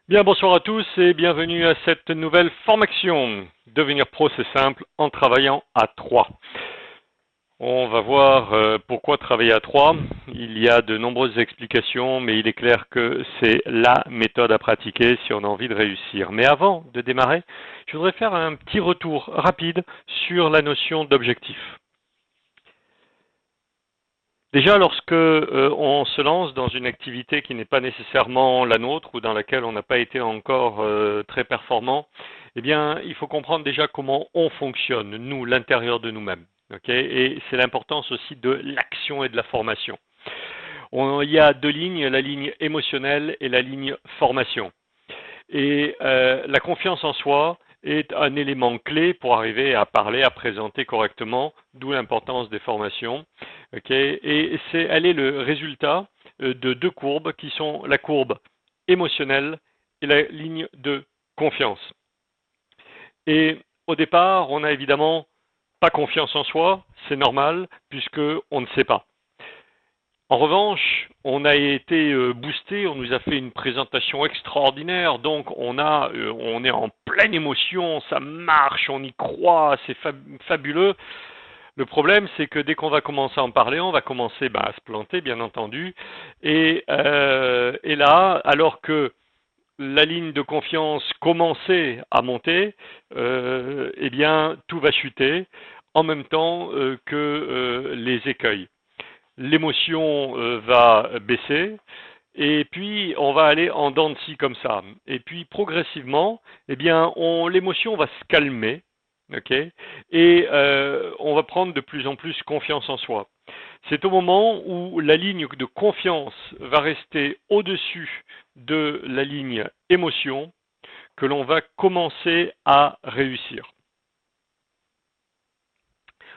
Bien, bonsoir à tous et bienvenue à cette nouvelle formation. Devenir pro, c'est simple en travaillant à trois. On va voir pourquoi travailler à trois. Il y a de nombreuses explications, mais il est clair que c'est la méthode à pratiquer si on a envie de réussir. Mais avant de démarrer, je voudrais faire un petit retour rapide sur la notion d'objectif. Déjà, lorsque on se lance dans une activité qui n'est pas nécessairement la nôtre ou dans laquelle on n'a pas été encore très performant, eh bien, il faut comprendre déjà comment on fonctionne, nous, l'intérieur de nous-mêmes. Et c'est l'importance aussi de l'action et de la formation. Il y a deux lignes, la ligne émotionnelle et la ligne formation. Et la confiance en soi est un élément clé pour arriver à parler, à présenter correctement, d'où l'importance des formations. Et elle est le résultat de deux courbes qui sont la courbe émotionnelle et la ligne de confiance. Et au départ, on n'a évidemment pas confiance en soi, c'est normal, puisqu'on ne sait pas. En revanche, on a été boosté, on nous a fait une présentation extraordinaire, donc on est en pleine émotion, ça marche, on y croit, c'est fabuleux. Le problème, c'est que dès qu'on va commencer à en parler, on va commencer à se planter, bien entendu. Et là, alors que la ligne de confiance commençait à monter, eh bien, tout va chuter en même temps que les écueils. L'émotion va baisser, et puis on va aller en dents de scie comme ça. Et puis progressivement, eh bien, l'émotion va se calmer, et on va prendre de plus en plus confiance en soi. C'est au moment où la ligne de confiance va rester au-dessus de la ligne émotion que l'on va commencer à réussir.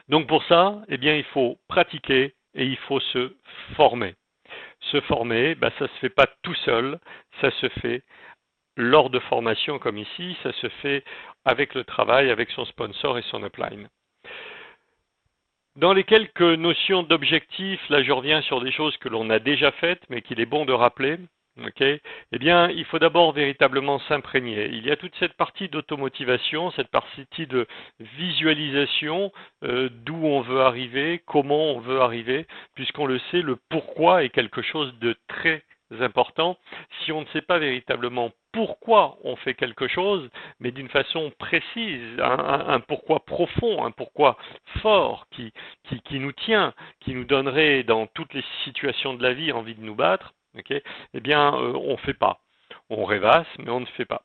Donc pour ça, eh bien, il faut pratiquer et il faut se former. Se former, ça ne se fait pas tout seul, ça se fait lors de formations comme ici, ça se fait avec le travail, avec son sponsor et son upline. Dans les quelques notions d'objectifs, là je reviens sur des choses que l'on a déjà faites, mais qu'il est bon de rappeler. Eh bien, il faut d'abord véritablement s'imprégner. Il y a toute cette partie d'automotivation, cette partie de visualisation d'où on veut arriver, comment on veut arriver, puisqu'on le sait, le pourquoi est quelque chose de très important. Si on ne sait pas véritablement pourquoi on fait quelque chose, mais d'une façon précise, un pourquoi profond, un pourquoi fort qui nous tient, qui nous donnerait dans toutes les situations de la vie envie de nous battre, eh bien, on ne fait pas. On rêvasse, mais on ne fait pas.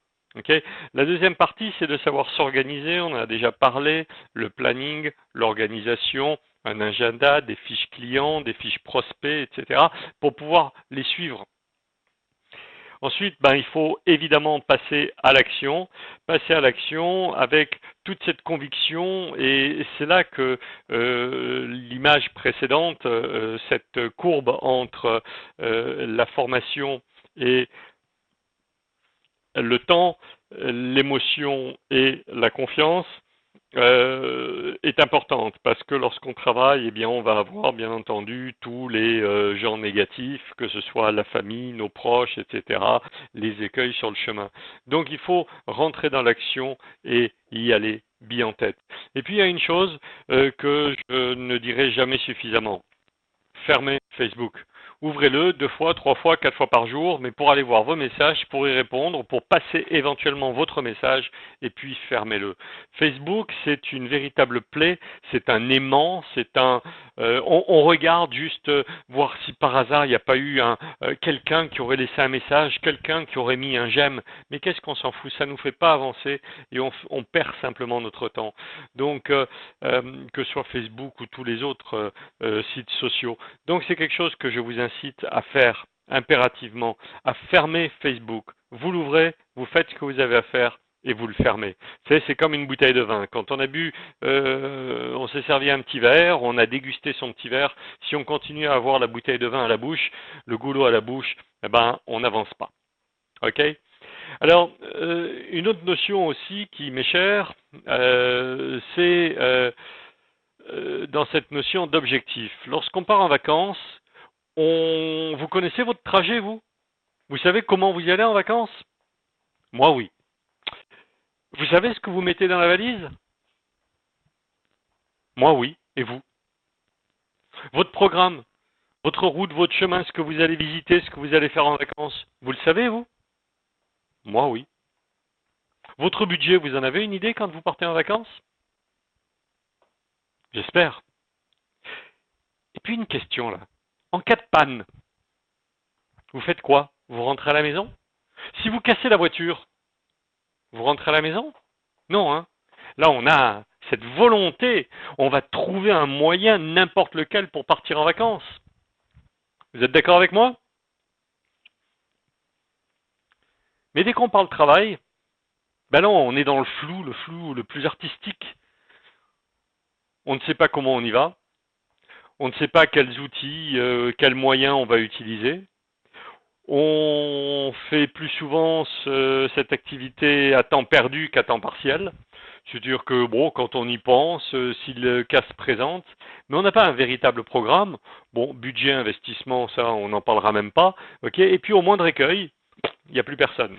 La deuxième partie, c'est de savoir s'organiser. On en a déjà parlé, le planning, l'organisation, un agenda, des fiches clients, des fiches prospects, etc., pour pouvoir les suivre. Ensuite, il faut évidemment passer à l'action avec toute cette conviction, et c'est là que l'image précédente, cette courbe entre la formation et le temps, l'émotion et la confiance, est importante parce que lorsqu'on travaille, eh bien, on va avoir bien entendu tous les gens négatifs, que ce soit la famille, nos proches, etc., les écueils sur le chemin. Donc il faut rentrer dans l'action et y aller bien en tête. Et puis il y a une chose que je ne dirai jamais suffisamment. Fermez Facebook. Ouvrez-le 2 fois, 3 fois, 4 fois par jour, mais pour aller voir vos messages, pour y répondre, pour passer éventuellement votre message, et puis fermez-le. Facebook, c'est une véritable plaie, c'est un aimant, on regarde juste voir si par hasard il n'y a pas eu quelqu'un qui aurait laissé un message, quelqu'un qui aurait mis un j'aime, mais qu'est-ce qu'on s'en fout, ça ne nous fait pas avancer, et on perd simplement notre temps. Donc, que ce soit Facebook ou tous les autres sites sociaux. Donc c'est quelque chose que je vous incite à faire impérativement, à fermer Facebook. Vous l'ouvrez, vous faites ce que vous avez à faire et vous le fermez. C'est comme une bouteille de vin. Quand on a bu, on s'est servi un petit verre, on a dégusté son petit verre. Si on continue à avoir la bouteille de vin à la bouche, le goulot à la bouche, on n'avance pas. Ok? Alors, une autre notion aussi qui m'est chère, c'est dans cette notion d'objectif. Lorsqu'on part en vacances, vous connaissez votre trajet, vous? Vous savez comment vous y allez en vacances? Moi, oui. Vous savez ce que vous mettez dans la valise? Moi, oui. Et vous? Votre programme, votre route, votre chemin, ce que vous allez visiter, ce que vous allez faire en vacances, vous le savez, vous? Moi, oui. Votre budget, vous en avez une idée quand vous partez en vacances? J'espère. Et puis une question là. En cas de panne, vous faites quoi? Vous rentrez à la maison? Si vous cassez la voiture, vous rentrez à la maison? Non, hein? Là, on a cette volonté. On va trouver un moyen, n'importe lequel, pour partir en vacances. Vous êtes d'accord avec moi? Mais dès qu'on parle travail, ben non, on est dans le flou le plus artistique. On ne sait pas comment on y va. On ne sait pas quels outils, quels moyens on va utiliser. On fait plus souvent cette activité à temps perdu qu'à temps partiel. C'est-à-dire que, bon, quand on y pense, si le cas se présente, mais on n'a pas un véritable programme. Bon, budget, investissement, ça, on n'en parlera même pas. Ok. Et puis, au moindre écueil, il n'y a plus personne.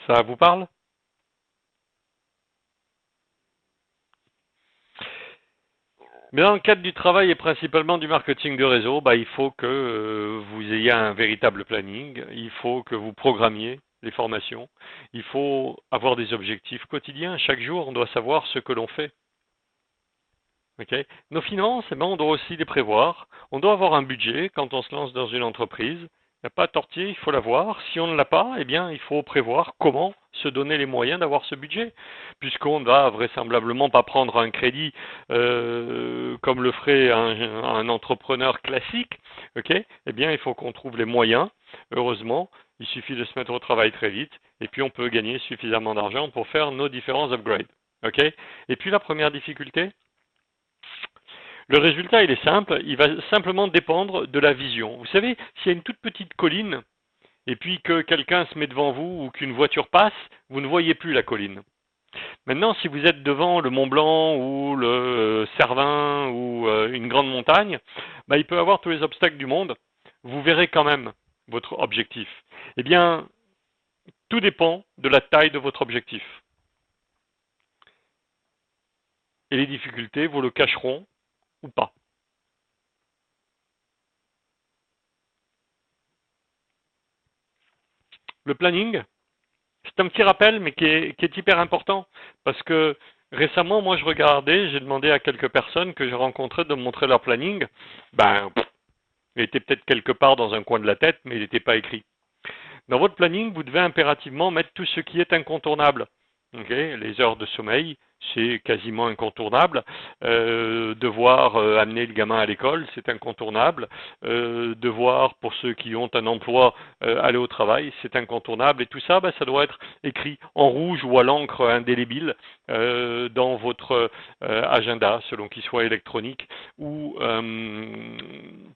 Ça vous parle? Mais dans le cadre du travail et principalement du marketing de réseau, bah, il faut que vous ayez un véritable planning, il faut que vous programmiez les formations, il faut avoir des objectifs quotidiens. Chaque jour, on doit savoir ce que l'on fait. Okay. Nos finances, eh ben, on doit aussi les prévoir. On doit avoir un budget quand on se lance dans une entreprise. Il n'y a pas à tortiller, il faut l'avoir. Si on ne l'a pas, eh bien, il faut prévoir comment se donner les moyens d'avoir ce budget, puisqu'on ne va vraisemblablement pas prendre un crédit comme le ferait un entrepreneur classique. Okay. Eh bien, il faut qu'on trouve les moyens. Heureusement, il suffit de se mettre au travail très vite, et puis on peut gagner suffisamment d'argent pour faire nos différents upgrades. Okay. Et puis la première difficulté, le résultat, il est simple, il va simplement dépendre de la vision. Vous savez, s'il y a une toute petite colline, et puis que quelqu'un se met devant vous ou qu'une voiture passe, vous ne voyez plus la colline. Maintenant, si vous êtes devant le Mont Blanc ou le Cervin ou une grande montagne, bah, il peut y avoir tous les obstacles du monde. Vous verrez quand même votre objectif. Eh bien, tout dépend de la taille de votre objectif. Et les difficultés vous le cacheront ou pas. Le planning, c'est un petit rappel, mais qui est hyper important, parce que récemment, moi, je regardais, j'ai demandé à quelques personnes que j'ai rencontrées de me montrer leur planning. Ben, il était peut-être quelque part dans un coin de la tête, mais il n'était pas écrit. Dans votre planning, vous devez impérativement mettre tout ce qui est incontournable. Okay, les heures de sommeil, c'est quasiment incontournable. Devoir amener le gamin à l'école, c'est incontournable. Devoir, pour ceux qui ont un emploi, aller au travail, c'est incontournable. Et tout ça, ça doit être écrit en rouge ou à l'encre indélébile dans votre agenda, selon qu'il soit électronique ou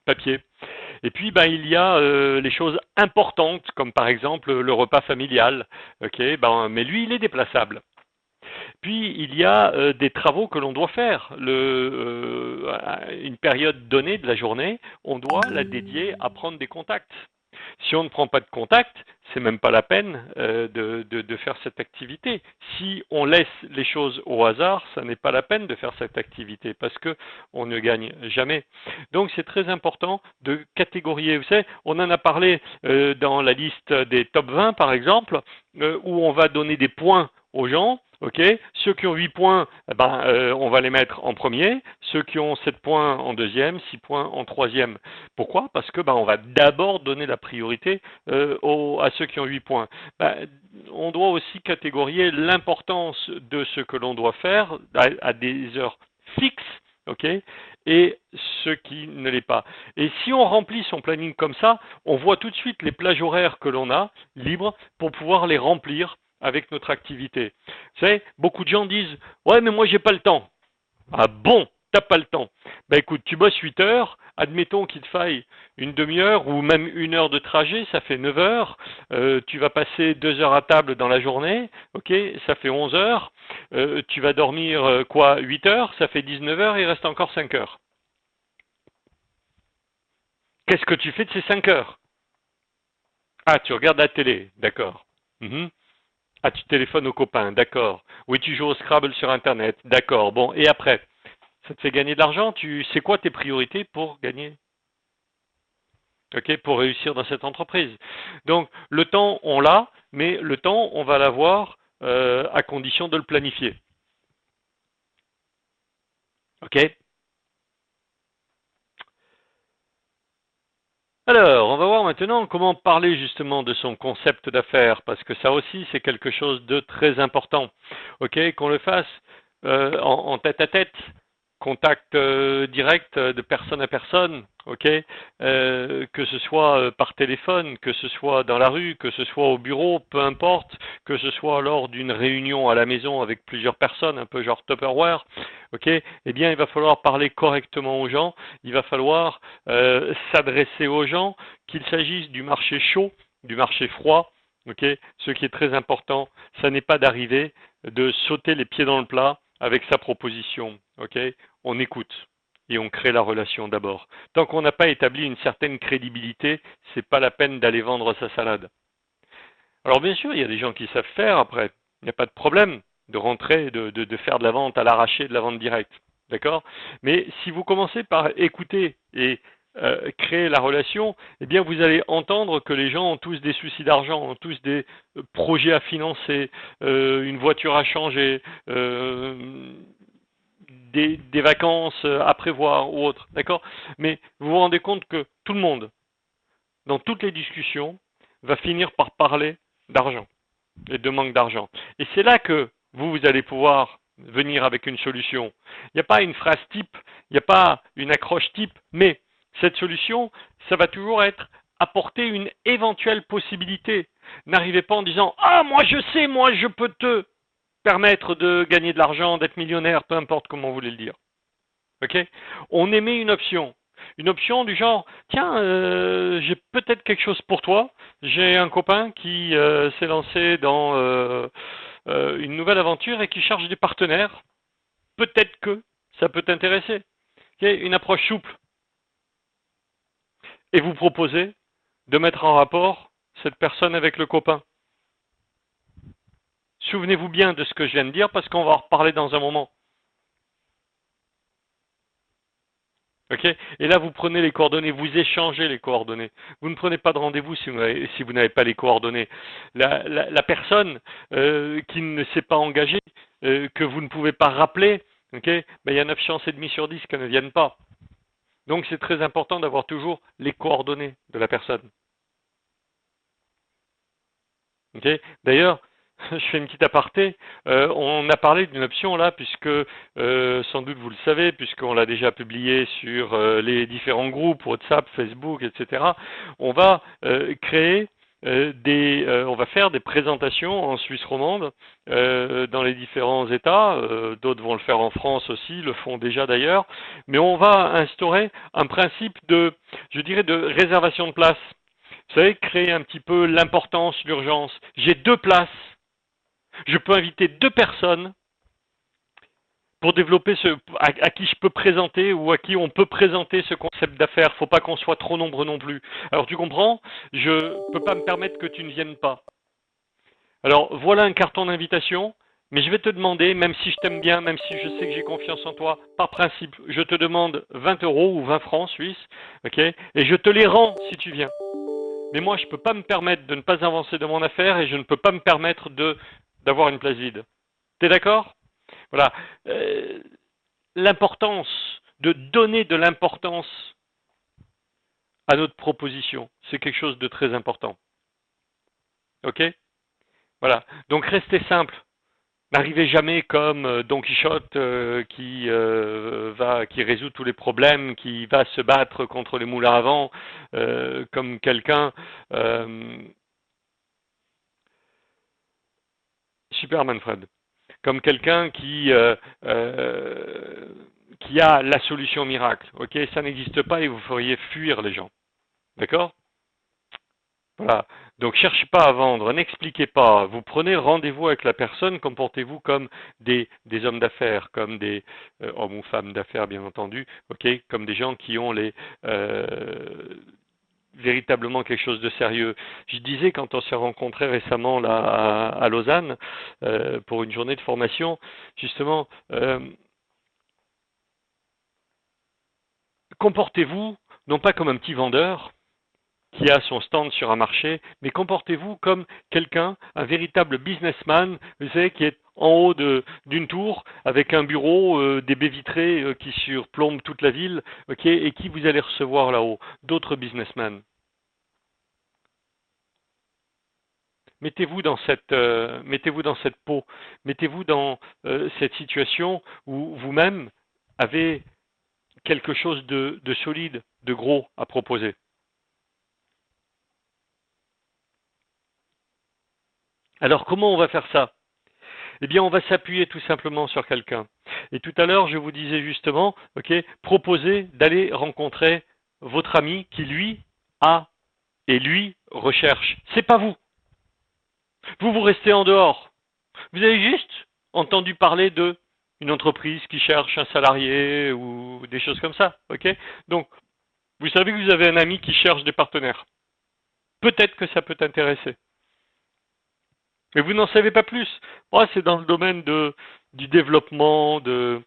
papier. Et puis, il y a les choses importantes, comme par exemple le repas familial. Okay, mais lui, il est déplaçable. Puis, il y a des travaux que l'on doit faire. Une période donnée de la journée, on doit la dédier à prendre des contacts. Si on ne prend pas de contact, c'est même pas la peine de faire cette activité. Si on laisse les choses au hasard, ça n'est pas la peine de faire cette activité parce que on ne gagne jamais. Donc c'est très important de catégoriser. Vous savez, on en a parlé dans la liste des top 20 par exemple, où on va donner des points aux gens. Ok, ceux qui ont 8 points, on va les mettre en premier. Ceux qui ont 7 points en deuxième, 6 points en troisième. Pourquoi? Parce que on va d'abord donner la priorité à ceux qui ont 8 points. On doit aussi catégoriser l'importance de ce que l'on doit faire à des heures fixes, ok, et ce qui ne l'est pas. Et si on remplit son planning comme ça, on voit tout de suite les plages horaires que l'on a libres pour pouvoir les remplir avec notre activité. Vous savez, beaucoup de gens disent « Ouais, mais moi, j'ai pas le temps. » Ah bon, t'as pas le temps. Écoute, tu bosses 8 heures, admettons qu'il te faille une demi-heure ou même une heure de trajet, ça fait 9 heures. Tu vas passer 2 heures à table dans la journée, ok, ça fait 11 heures. Tu vas dormir 8 heures, ça fait 19 heures, il reste encore 5 heures. Qu'est-ce que tu fais de ces 5 heures? Ah, tu regardes la télé, d'accord. Mhm. Ah, tu téléphones aux copains, d'accord. Oui, tu joues au Scrabble sur Internet, d'accord. Bon, et après, ça te fait gagner de l'argent? Tu sais quoi tes priorités pour gagner? Ok, pour réussir dans cette entreprise. Donc, le temps, on l'a, mais le temps, on va l'avoir à condition de le planifier. Ok. Alors, on va voir maintenant comment parler justement de son concept d'affaires, parce que ça aussi, c'est quelque chose de très important. Ok, qu'on le fasse en tête à tête, contact direct de personne à personne. Ok, que ce soit par téléphone, que ce soit dans la rue, que ce soit au bureau, peu importe, que ce soit lors d'une réunion à la maison avec plusieurs personnes, un peu genre Tupperware. Ok, eh bien, il va falloir parler correctement aux gens. Il va falloir s'adresser aux gens, qu'il s'agisse du marché chaud, du marché froid. Ok, ce qui est très important, ça n'est pas d'arriver, de sauter les pieds dans le plat avec sa proposition. Ok, on écoute et on crée la relation d'abord. Tant qu'on n'a pas établi une certaine crédibilité, c'est pas la peine d'aller vendre sa salade. Alors bien sûr, il y a des gens qui savent faire après, il n'y a pas de problème de rentrer, de faire de la vente à l'arraché, de la vente directe. D'accord? Mais si vous commencez par écouter et créer la relation, eh bien vous allez entendre que les gens ont tous des soucis d'argent, ont tous des projets à financer, une voiture à changer, des vacances à prévoir ou autre. D'accord? Mais vous vous rendez compte que tout le monde, dans toutes les discussions, va finir par parler d'argent et de manque d'argent. Et c'est là que vous allez pouvoir venir avec une solution. Il n'y a pas une phrase type, il n'y a pas une accroche type, mais cette solution, ça va toujours être apporter une éventuelle possibilité. N'arrivez pas en disant ah moi je sais, moi je peux te permettre de gagner de l'argent, d'être millionnaire, peu importe comment vous voulez le dire. Ok? On émet une option. Une option du genre, tiens, j'ai peut-être quelque chose pour toi. J'ai un copain qui s'est lancé dans une nouvelle aventure et qui cherche des partenaires. Peut-être que ça peut t'intéresser. Ok? Une approche souple. Et vous proposez de mettre en rapport cette personne avec le copain. Souvenez-vous bien de ce que je viens de dire parce qu'on va en reparler dans un moment. Ok? Et là, vous prenez les coordonnées, vous échangez les coordonnées. Vous ne prenez pas de rendez-vous si vous n'avez pas les coordonnées. La personne qui ne s'est pas engagée, que vous ne pouvez pas rappeler, ok? Ben, il y a 9 chances et demie sur 10 qu'elle ne vienne pas. Donc c'est très important d'avoir toujours les coordonnées de la personne. Okay. D'ailleurs, je fais une petite aparté. On a parlé d'une option là, puisque sans doute vous le savez, puisqu'on l'a déjà publié sur les différents groupes WhatsApp, Facebook, etc. On va créer on va faire des présentations en Suisse romande dans les différents États. D'autres vont le faire en France aussi, le font déjà d'ailleurs. Mais on va instaurer un principe de, je dirais, de réservation de place. Vous savez, créer un petit peu l'importance, l'urgence. J'ai 2 places. Je peux inviter 2 personnes pour développer à qui je peux présenter ou à qui on peut présenter ce concept d'affaires. Faut pas qu'on soit trop nombreux non plus. Alors tu comprends? Je peux pas me permettre que tu ne viennes pas. Alors voilà un carton d'invitation. Mais je vais te demander, même si je t'aime bien, même si je sais que j'ai confiance en toi, par principe, je te demande 20 euros ou 20 francs suisses, ok? Et je te les rends si tu viens. Mais moi, je ne peux pas me permettre de ne pas avancer dans mon affaire et je ne peux pas me permettre d'avoir une place vide. T'es d'accord? Voilà. Euh, L'importance de donner de l'importance à notre proposition, c'est quelque chose de très important. Ok? Voilà. Donc restez simple. N'arrivez jamais comme Don Quichotte qui résout tous les problèms, qui va se battre contre les moulins à vent, comme quelqu'un. Superman Fred. Comme quelqu'un qui a la solution miracle. Ok, ça n'existe pas et vous feriez fuir les gens. D'accord? Voilà. Donc cherchez pas à vendre, n'expliquez pas. Vous prenez rendez-vous avec la personne, comportez-vous comme des hommes d'affaires, comme des hommes ou femmes d'affaires bien entendu, ok, comme des gens qui ont véritablement quelque chose de sérieux. Je disais quand on s'est rencontrés récemment là à Lausanne pour une journée de formation, justement, comportez-vous non pas comme un petit vendeur qui a son stand sur un marché, mais comportez-vous comme quelqu'un, un véritable businessman, vous savez, qui est en haut d'une tour avec un bureau, des baies vitrées qui surplombent toute la ville, ok, et qui vous allez recevoir là-haut, d'autres businessmen. Mettez-vous dans cette peau, mettez-vous dans cette situation où vous-même avez quelque chose de solide, de gros à proposer. Alors comment on va faire ça? Eh bien, on va s'appuyer tout simplement sur quelqu'un. Et tout à l'heure, je vous disais justement, ok, proposez d'aller rencontrer votre ami qui lui a et lui recherche. C'est pas vous. Vous restez en dehors. Vous avez juste entendu parler de une entreprise qui cherche un salarié ou des choses comme ça, ok? Donc, vous savez que vous avez un ami qui cherche des partenaires. Peut-être que ça peut t'intéresser. Mais vous n'en savez pas plus. Moi, c'est dans le domaine du développement, de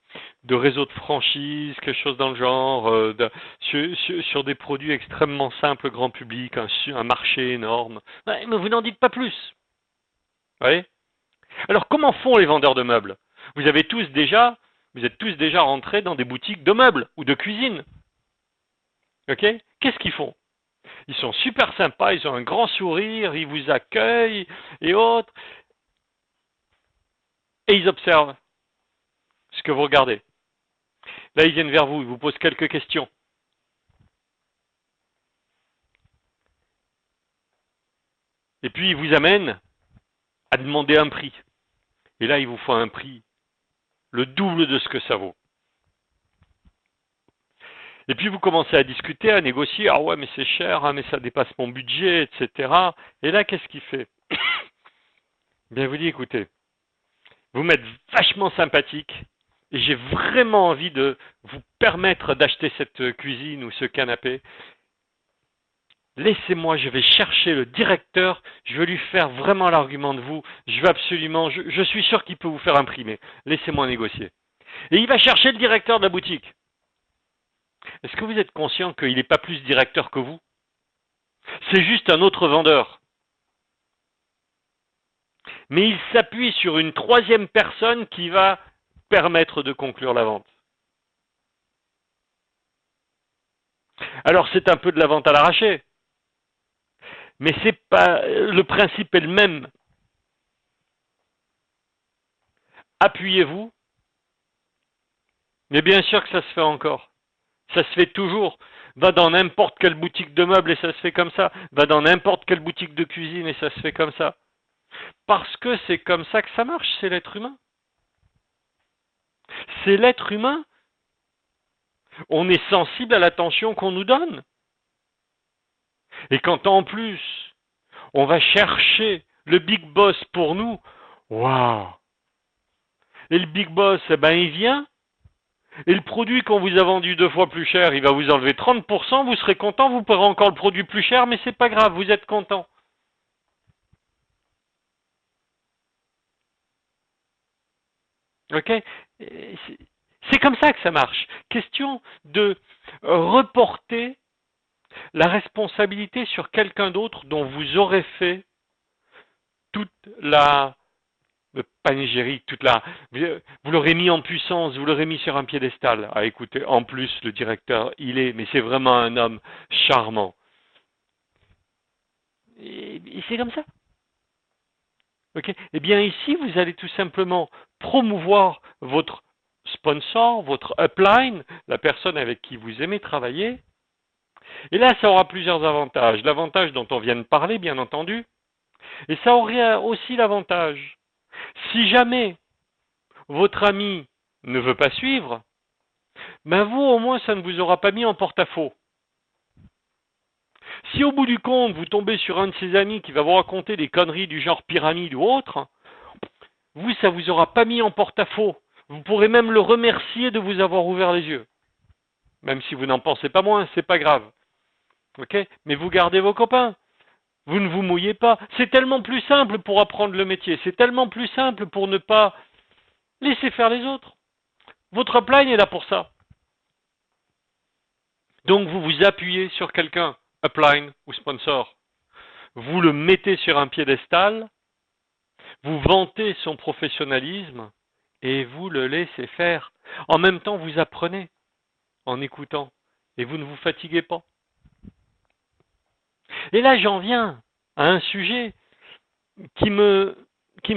réseaux de franchise, quelque chose dans le genre, sur des produits extrêmement simples, grand public, un marché énorme. Ouais, mais vous n'en dites pas plus. Vous voyez? Alors, comment font les vendeurs de meubles? Vous êtes tous déjà rentrés dans des boutiques de meubles ou de cuisine. Ok? Qu'est-ce qu'ils font? Ils sont super sympas, ils ont un grand sourire, ils vous accueillent et autres, et ils observent ce que vous regardez. Là, ils viennent vers vous, ils vous posent quelques questions. Et puis, ils vous amènent à demander un prix. Et là, il vous faut un prix, le double de ce que ça vaut. Et puis, vous commencez à discuter, à négocier. Ah ouais, mais c'est cher, hein, mais ça dépasse mon budget, etc. Et là, qu'est-ce qu'il fait? Bien, vous dit, écoutez, vous m'êtes vachement sympathique et j'ai vraiment envie de vous permettre d'acheter cette cuisine ou ce canapé. Laissez-moi, je vais chercher le directeur, je vais lui faire vraiment l'argument de vous, je vais absolument, je suis sûr qu'il peut vous faire imprimer. Laissez-moi négocier. Et il va chercher le directeur de la boutique. Est-ce que vous êtes conscient qu'il n'est pas plus directeur que vous? C'est juste un autre vendeur. Mais il s'appuie sur une troisième personne qui va permettre de conclure la vente. Alors c'est un peu de la vente à l'arraché. Mais c'est pas, le principe est le même. Appuyez-vous, mais bien sûr que ça se fait encore. Ça se fait toujours. Va dans n'importe quelle boutique de meubles et ça se fait comme ça. Va dans n'importe quelle boutique de cuisine et ça se fait comme ça. Parce que c'est comme ça que ça marche, c'est l'être humain. C'est l'être humain. On est sensible à l'attention qu'on nous donne. Et quand en plus, on va chercher le big boss pour nous, waouh! Et le big boss, eh ben, il vient, et le produit qu'on vous a vendu 2 fois plus cher, il va vous enlever 30%, vous serez content, vous paierez encore le produit plus cher, mais c'est pas grave, vous êtes content. Ok? C'est comme ça que ça marche. Question de reporter la responsabilité sur quelqu'un d'autre dont vous aurez fait toute la panégyrique, vous l'aurez mis en puissance, vous l'aurez mis sur un piédestal. Ah, écoutez, en plus, le directeur, mais c'est vraiment un homme charmant. Et c'est comme ça. Ok? Eh bien, ici, vous allez tout simplement promouvoir votre sponsor, votre upline, la personne avec qui vous aimez travailler. Et là, ça aura plusieurs avantages. L'avantage dont on vient de parler, bien entendu. Et ça aurait aussi l'avantage. Si jamais votre ami ne veut pas suivre, ben vous, au moins, ça ne vous aura pas mis en porte-à-faux. Si au bout du compte, vous tombez sur un de ses amis qui va vous raconter des conneries du genre pyramide ou autre, vous, ça vous aura pas mis en porte-à-faux. Vous pourrez même le remercier de vous avoir ouvert les yeux. Même si vous n'en pensez pas moins, c'est pas grave. Ok? Mais vous gardez vos copains. Vous ne vous mouillez pas. C'est tellement plus simple pour apprendre le métier. C'est tellement plus simple pour ne pas laisser faire les autres. Votre upline est là pour ça. Donc vous vous appuyez sur quelqu'un, upline ou sponsor. Vous le mettez sur un piédestal, vous vantez son professionnalisme et vous le laissez faire. En même temps, vous apprenez en écoutant et vous ne vous fatiguez pas. Et là, j'en viens à un sujet qui me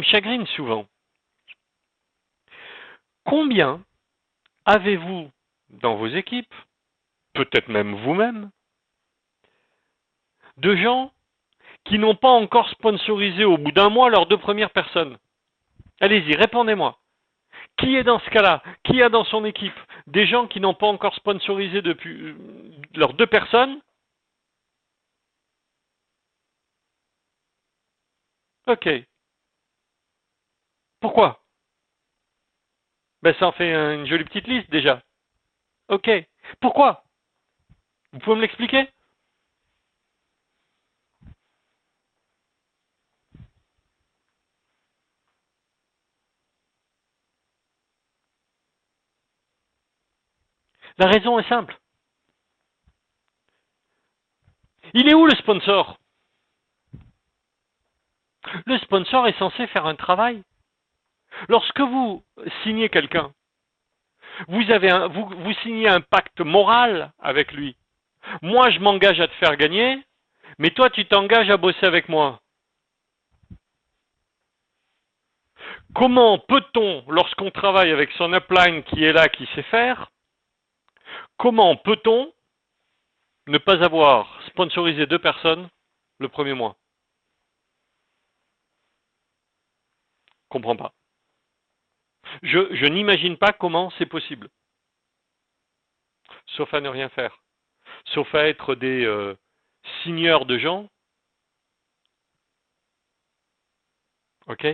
chagrine souvent. Combien avez-vous dans vos équipes, peut-être même vous-même, de gens qui n'ont pas encore sponsorisé au bout d'un mois leurs 2 premières personnes? Allez-y, répondez-moi. Qui est dans ce cas-là? Qui a dans son équipe des gens qui n'ont pas encore sponsorisé depuis leurs 2 personnes? Ok. Pourquoi? Ben, ça en fait une jolie petite liste déjà. Ok. Pourquoi? Vous pouvez me l'expliquer? La raison est simple. Il est où le sponsor? Le sponsor est censé faire un travail. Lorsque vous signez quelqu'un, vous signez un pacte moral avec lui. Moi, je m'engage à te faire gagner, mais toi, tu t'engages à bosser avec moi. Comment peut-on, lorsqu'on travaille avec son upline qui est là, qui sait faire, comment peut-on ne pas avoir sponsorisé 2 personnes le premier mois? Je comprends pas. Je n'imagine pas comment c'est possible. Sauf à ne rien faire. Sauf à être des signeurs de gens. Ok?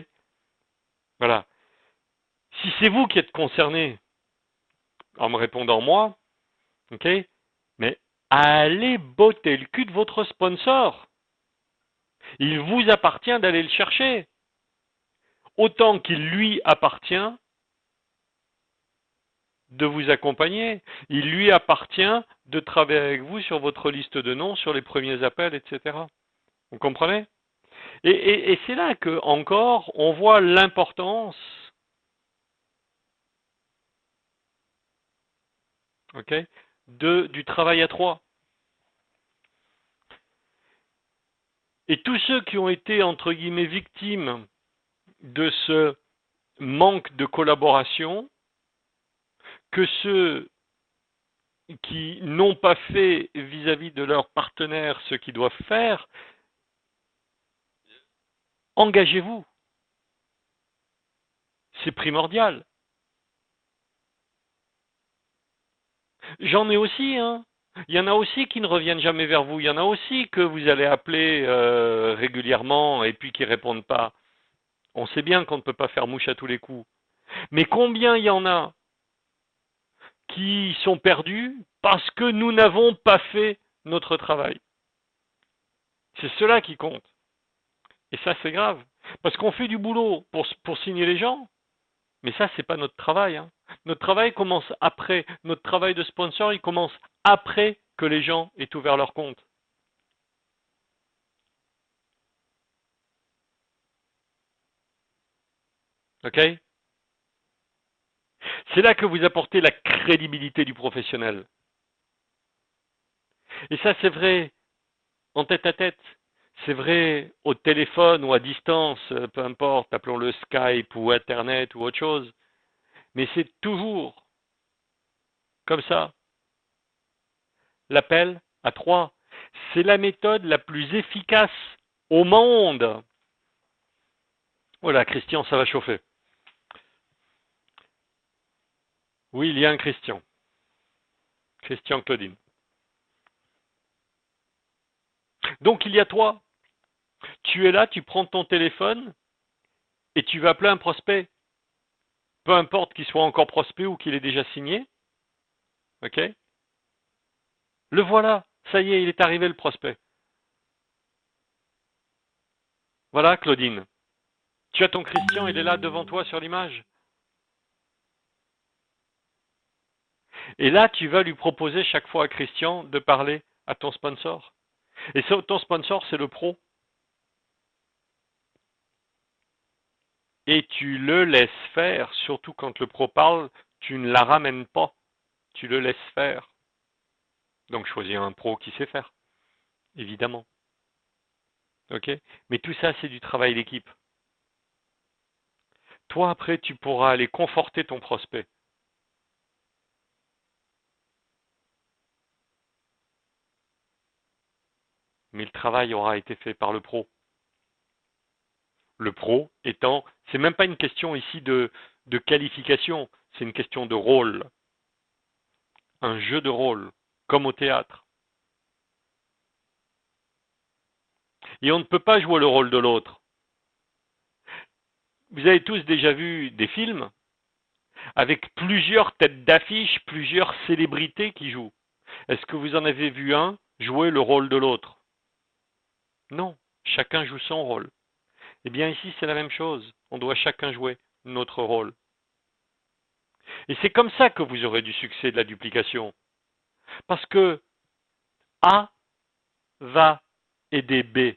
Voilà. Si c'est vous qui êtes concerné en me répondant moi, ok? Mais allez botter le cul de votre sponsor. Il vous appartient d'aller le chercher. Autant qu'il lui appartient de vous accompagner. Il lui appartient de travailler avec vous sur votre liste de noms, sur les premiers appels, etc. Vous comprenez? Et c'est là que, encore, on voit l'importance, ok, du travail à 3. Et tous ceux qui ont été, entre guillemets, victimes de ce manque de collaboration, que ceux qui n'ont pas fait vis-à-vis de leurs partenaires ce qu'ils doivent faire, engagez-vous. C'est primordial. J'en ai aussi, hein. Il y en a aussi qui ne reviennent jamais vers vous. Il y en a aussi que vous allez appeler régulièrement et puis qui ne répondent pas. On sait bien qu'on ne peut pas faire mouche à tous les coups. Mais combien il y en a qui sont perdus parce que nous n'avons pas fait notre travail? C'est cela qui compte. Et ça, c'est grave. Parce qu'on fait du boulot pour signer les gens, mais ça, c'est pas notre travail. Hein. Notre travail commence après. Notre travail de sponsor, il commence après que les gens aient ouvert leur compte. OK? C'est là que vous apportez la crédibilité du professionnel. Et ça, c'est vrai en tête à tête. C'est vrai au téléphone ou à distance, peu importe, appelons-le Skype ou Internet ou autre chose. Mais c'est toujours comme ça. L'appel à 3. C'est la méthode la plus efficace au monde. Voilà, Christian, ça va chauffer. Oui, il y a un Christian. Christian Claudine. Donc il y a toi. Tu es là, tu prends ton téléphone et tu vas appeler un prospect. Peu importe qu'il soit encore prospect ou qu'il ait déjà signé. OK? Le voilà. Ça y est, il est arrivé le prospect. Voilà, Claudine. Tu as ton Christian, il est là devant toi sur l'image. Et là, tu vas lui proposer chaque fois à Christian de parler à ton sponsor. Et ton sponsor, c'est le pro. Et tu le laisses faire, surtout quand le pro parle, tu ne la ramènes pas. Tu le laisses faire. Donc choisis un pro qui sait faire, évidemment. Ok? Mais tout ça, c'est du travail d'équipe. Toi, après, tu pourras aller conforter ton prospect. Mais le travail aura été fait par le pro. Le pro étant, c'est même pas une question ici de qualification, c'est une question de rôle. Un jeu de rôle, comme au théâtre. Et on ne peut pas jouer le rôle de l'autre. Vous avez tous déjà vu des films avec plusieurs têtes d'affiche, plusieurs célébrités qui jouent. Est-ce que vous en avez vu un jouer le rôle de l'autre? Non, chacun joue son rôle. Eh bien ici, c'est la même chose. On doit chacun jouer notre rôle. Et c'est comme ça que vous aurez du succès de la duplication. Parce que A va aider B.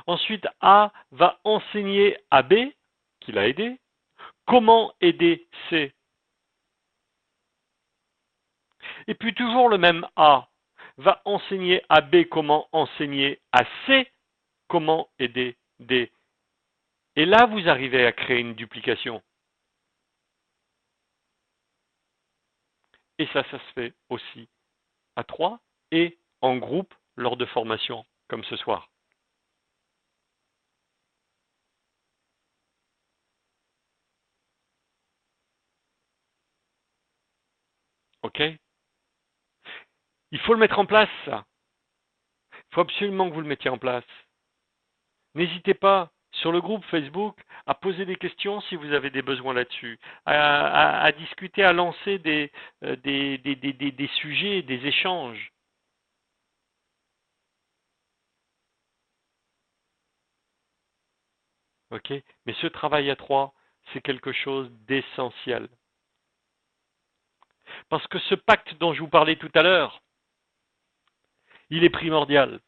Ensuite, A va enseigner à B, qui l'a aidé, comment aider C. Et puis toujours le même A va enseigner à B comment enseigner à C, comment aider D. Et là, vous arrivez à créer une duplication. Et ça se fait aussi à 3 et en groupe lors de formations comme ce soir. OK? Il faut le mettre en place, ça. Il faut absolument que vous le mettiez en place. N'hésitez pas, sur le groupe Facebook, à poser des questions si vous avez des besoins là-dessus, à discuter, à lancer des sujets, des échanges. OK? Mais ce travail à 3, c'est quelque chose d'essentiel. Parce que ce pacte dont je vous parlais tout à l'heure, il est primordial.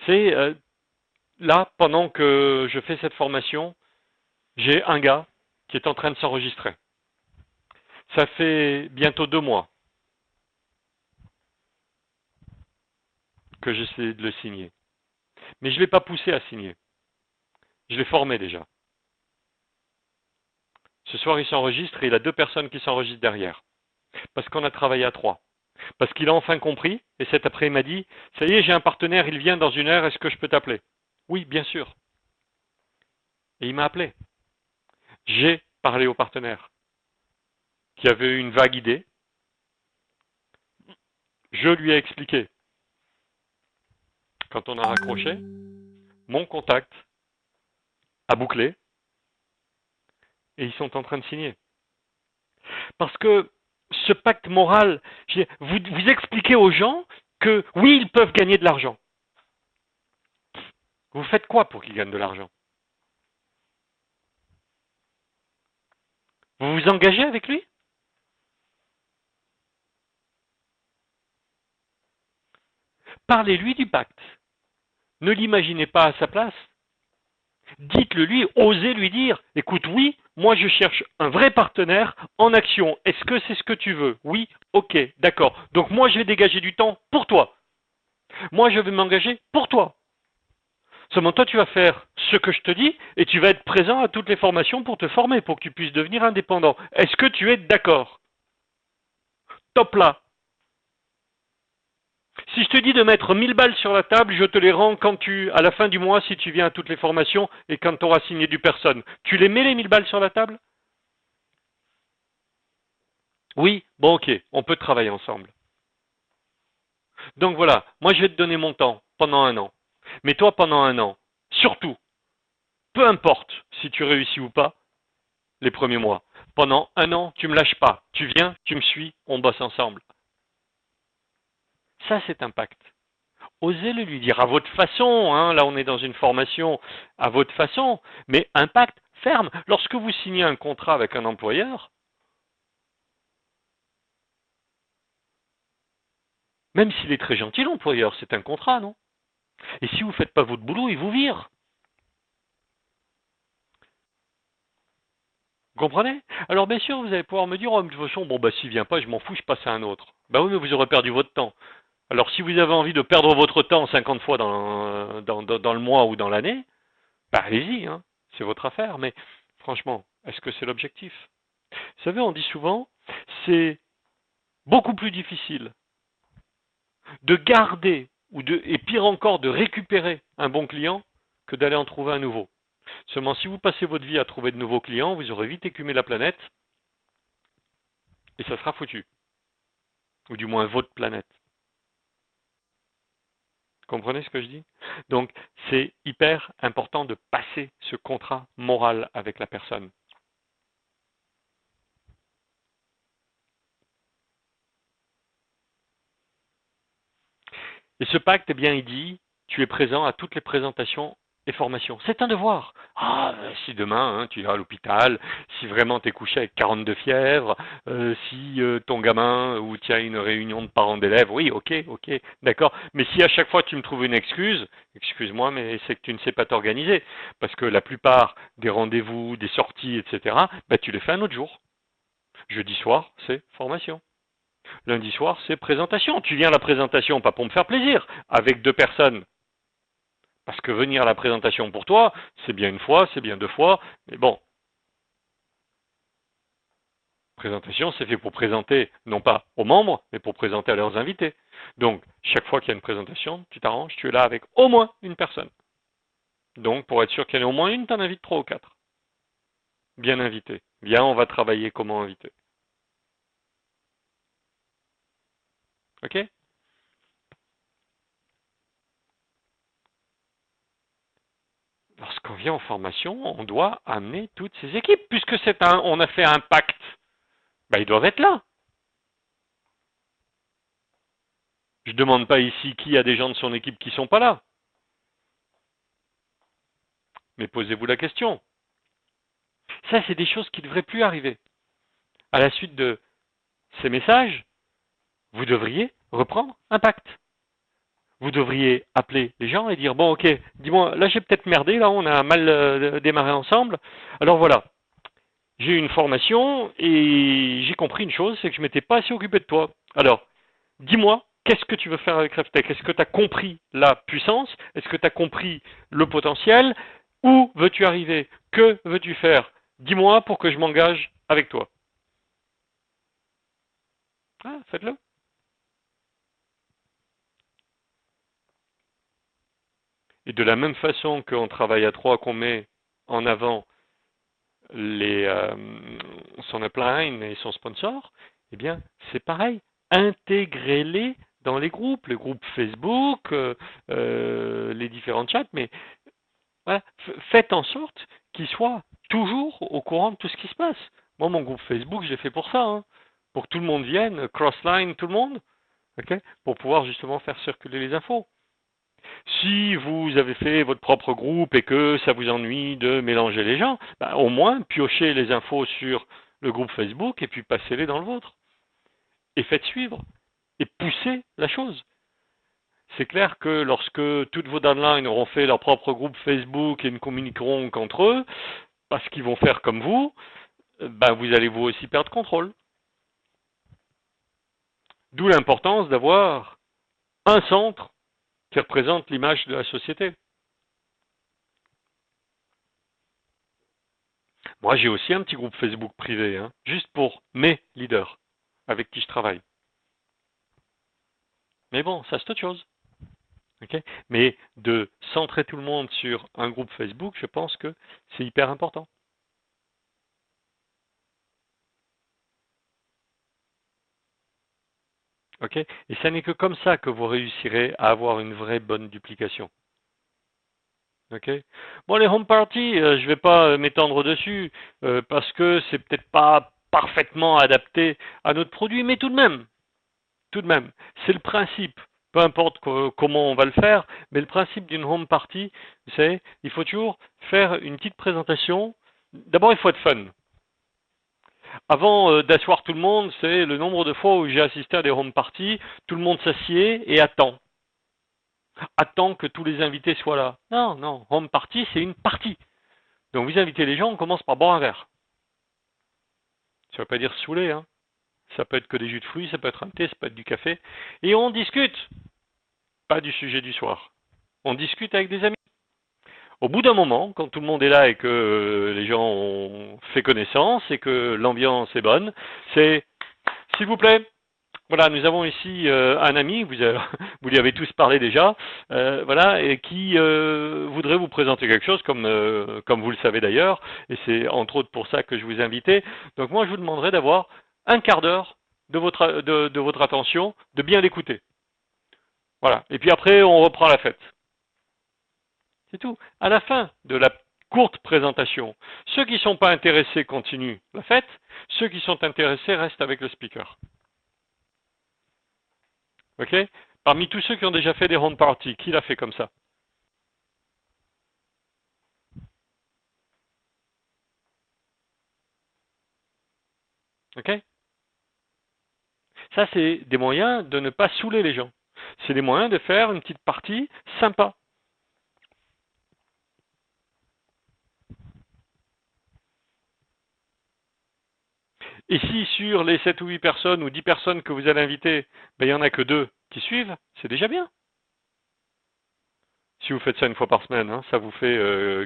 C'est là, pendant que je fais cette formation, j'ai un gars qui est en train de s'enregistrer. Ça fait bientôt 2 mois que j'essaie de le signer. Mais je ne l'ai pas poussé à signer. Je l'ai formé déjà. Ce soir, il s'enregistre et il a 2 personnes qui s'enregistrent derrière. Parce qu'on a travaillé à 3. Parce qu'il a enfin compris, et cet après, il m'a dit, ça y est, j'ai un partenaire, il vient dans 1 heure, est-ce que je peux t'appeler? Oui, bien sûr. Et il m'a appelé. J'ai parlé au partenaire, qui avait une vague idée. Je lui ai expliqué. Quand on a raccroché, mon contact a bouclé, et ils sont en train de signer. Parce que ce pacte moral, vous expliquez aux gens que oui, ils peuvent gagner de l'argent. Vous faites quoi pour qu'ils gagnent de l'argent? Vous vous engagez avec lui? Parlez-lui du pacte. Ne l'imaginez pas à sa place. Dites-le lui, osez lui dire, écoute, oui, moi je cherche un vrai partenaire en action. Est-ce que c'est ce que tu veux? Oui, ok, d'accord. Donc moi je vais dégager du temps pour toi. Moi je vais m'engager pour toi. Seulement toi tu vas faire ce que je te dis et tu vas être présent à toutes les formations pour te former, pour que tu puisses devenir indépendant. Est-ce que tu es d'accord? Top là. Si je te dis de mettre 1000 balles sur la table, je te les rends à la fin du mois si tu viens à toutes les formations et quand tu auras signé du personne. Tu les mets les 1000 balles sur la table? Oui? Bon ok, on peut travailler ensemble. Donc voilà, moi je vais te donner mon temps pendant 1 an. Mais toi pendant 1 an, surtout, peu importe si tu réussis ou pas, les premiers mois, Pendant 1 an, tu me lâches pas. Tu viens, tu me suis, on bosse ensemble. Ça, c'est un pacte. Osez le lui dire à votre façon, hein, là on est dans une formation à votre façon, mais un pacte ferme. Lorsque vous signez un contrat avec un employeur, même s'il est très gentil l'employeur, c'est un contrat, non? Et si vous ne faites pas votre boulot, il vous vire. Vous comprenez? Alors bien sûr, vous allez pouvoir me dire, oh, de toute façon, bon bah s'il vient pas, je m'en fous, je passe à un autre. Bah oui, mais vous aurez perdu votre temps. Alors si vous avez envie de perdre votre temps 50 fois dans le mois ou dans l'année, bah allez-y, hein, c'est votre affaire. Mais franchement, est-ce que c'est l'objectif? Vous savez, on dit souvent, c'est beaucoup plus difficile de garder et pire encore de récupérer un bon client que d'aller en trouver un nouveau. Seulement, si vous passez votre vie à trouver de nouveaux clients, vous aurez vite écumé la planète et ça sera foutu. Ou du moins votre planète. Comprenez ce que je dis? Donc, c'est hyper important de passer ce contrat moral avec la personne. Et ce pacte, eh bien, il dit, tu es présent à toutes les présentations et formations. C'est un devoir. Ah, si demain, hein, tu iras à l'hôpital, si vraiment tu es couché avec 42 fièvres, si ton gamin ou tu as une réunion de parents d'élèves, oui, ok, d'accord. Mais si à chaque fois tu me trouves une excuse, excuse-moi, mais c'est que tu ne sais pas t'organiser. Parce que la plupart des rendez-vous, des sorties, etc., bah, tu les fais un autre jour. Jeudi soir, c'est formation. Lundi soir, c'est présentation. Tu viens à la présentation, pas pour me faire plaisir, avec 2 personnes. Parce que venir à la présentation pour toi, c'est bien 1 fois, c'est bien 2 fois, mais bon. Présentation, c'est fait pour présenter, non pas aux membres, mais pour présenter à leurs invités. Donc, chaque fois qu'il y a une présentation, tu t'arranges, tu es là avec au moins 1 personne. Donc, pour être sûr qu'il y en ait au moins une, tu en invites 3 ou 4. Bien invité. Viens, on va travailler comment inviter. Ok? Lorsqu'on vient en formation, on doit amener toutes ces équipes, puisque on a fait un pacte. Ben, ils doivent être là. Je ne demande pas ici qui a des gens de son équipe qui ne sont pas là. Mais posez-vous la question. Ça, c'est des choses qui ne devraient plus arriver. À la suite de ces messages, vous devriez reprendre un pacte. Vous devriez appeler les gens et dire, bon, ok, dis-moi, là j'ai peut-être merdé, là on a mal démarré ensemble. Alors voilà, j'ai eu une formation et j'ai compris une chose, c'est que je ne m'étais pas assez occupé de toi. Alors, dis-moi, qu'est-ce que tu veux faire avec RevTech? Est-ce que tu as compris la puissance? Est-ce que tu as compris le potentiel? Où veux-tu arriver? Que veux-tu faire? Dis-moi pour que je m'engage avec toi. Ah, faites-le. Et de la même façon qu'on travaille à 3, qu'on met en avant les, son upline et son sponsor, eh bien, c'est pareil. Intégrez-les dans les groupes Facebook, les différents chats, mais voilà, faites en sorte qu'ils soient toujours au courant de tout ce qui se passe. Moi, mon groupe Facebook, je l'ai fait pour ça, hein, pour que tout le monde vienne, crossline tout le monde, okay, pour pouvoir justement faire circuler les infos. Si vous avez fait votre propre groupe et que ça vous ennuie de mélanger les gens, bah, au moins piochez les infos sur le groupe Facebook et puis passez-les dans le vôtre. Et faites suivre. Et poussez la chose. C'est clair que lorsque toutes vos downlines auront fait leur propre groupe Facebook et ne communiqueront qu'entre eux, parce qu'ils vont faire comme vous, bah, vous allez vous aussi perdre contrôle. D'où l'importance d'avoir un centre qui représente l'image de la société. Moi, j'ai aussi un petit groupe Facebook privé, hein, juste pour mes leaders avec qui je travaille. Mais bon, ça c'est autre chose. Okay, mais de centrer tout le monde sur un groupe Facebook, je pense que c'est hyper important. Okay, et ce n'est que comme ça que vous réussirez à avoir une vraie bonne duplication. Ok. Bon, les home parties, je vais pas m'étendre dessus parce que c'est peut-être pas parfaitement adapté à notre produit, mais tout de même, c'est le principe. Peu importe comment on va le faire, mais le principe d'une home party, c'est il faut toujours faire une petite présentation. D'abord, il faut être fun. Avant d'asseoir tout le monde, c'est le nombre de fois où j'ai assisté à des home parties, tout le monde s'assied et attend que tous les invités soient là. Non, non, home party, c'est une partie. Donc vous invitez les gens, on commence par boire un verre. Ça ne veut pas dire saouler, hein. Ça peut être que des jus de fruits, ça peut être un thé, ça peut être du café. Et on discute, pas du sujet du soir. On discute avec des amis. Au bout d'un moment, quand tout le monde est là et que les gens ont fait connaissance et que l'ambiance est bonne, c'est s'il vous plaît, voilà, nous avons ici un ami, vous lui avez tous parlé déjà, voilà, et qui voudrait vous présenter quelque chose, comme vous le savez d'ailleurs, et c'est entre autres pour ça que je vous ai invité. Donc moi, je vous demanderai d'avoir un quart d'heure de votre attention, de bien l'écouter. Voilà. Et puis après, on reprend la fête. C'est tout. À la fin de la courte présentation, ceux qui ne sont pas intéressés continuent la fête, ceux qui sont intéressés restent avec le speaker. Ok? Parmi tous ceux qui ont déjà fait des home parties, qui l'a fait comme ça? Ok? Ça, c'est des moyens de ne pas saouler les gens. C'est des moyens de faire une petite partie sympa. Et si sur les 7 ou 8 personnes ou 10 personnes que vous allez inviter, ben, il n'y en a que 2 qui suivent, c'est déjà bien. Si vous faites ça une fois par semaine, hein, ça vous fait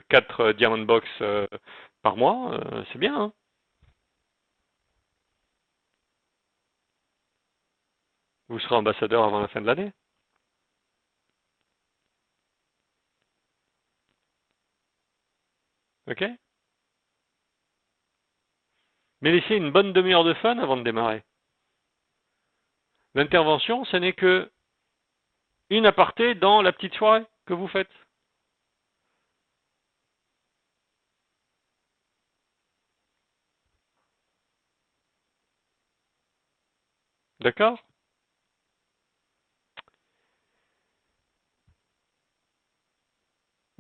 4 Diamond Box par mois, c'est bien. Hein. Vous serez ambassadeur avant la fin de l'année. Ok? Mais laissez une bonne demi-heure de fun avant de démarrer. L'intervention, ce n'est que une aparté dans la petite soirée que vous faites. D'accord?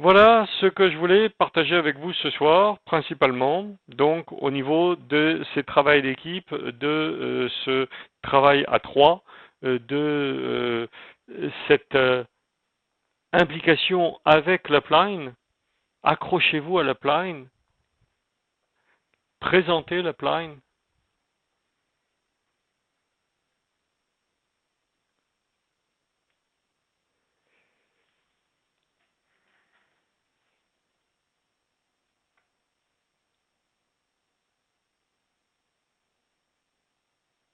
Voilà ce que je voulais partager avec vous ce soir, principalement, donc au niveau de ces travails d'équipe, de ce travail à trois, de cette implication avec l'upline. Accrochez-vous à l'upline, présentez l'upline,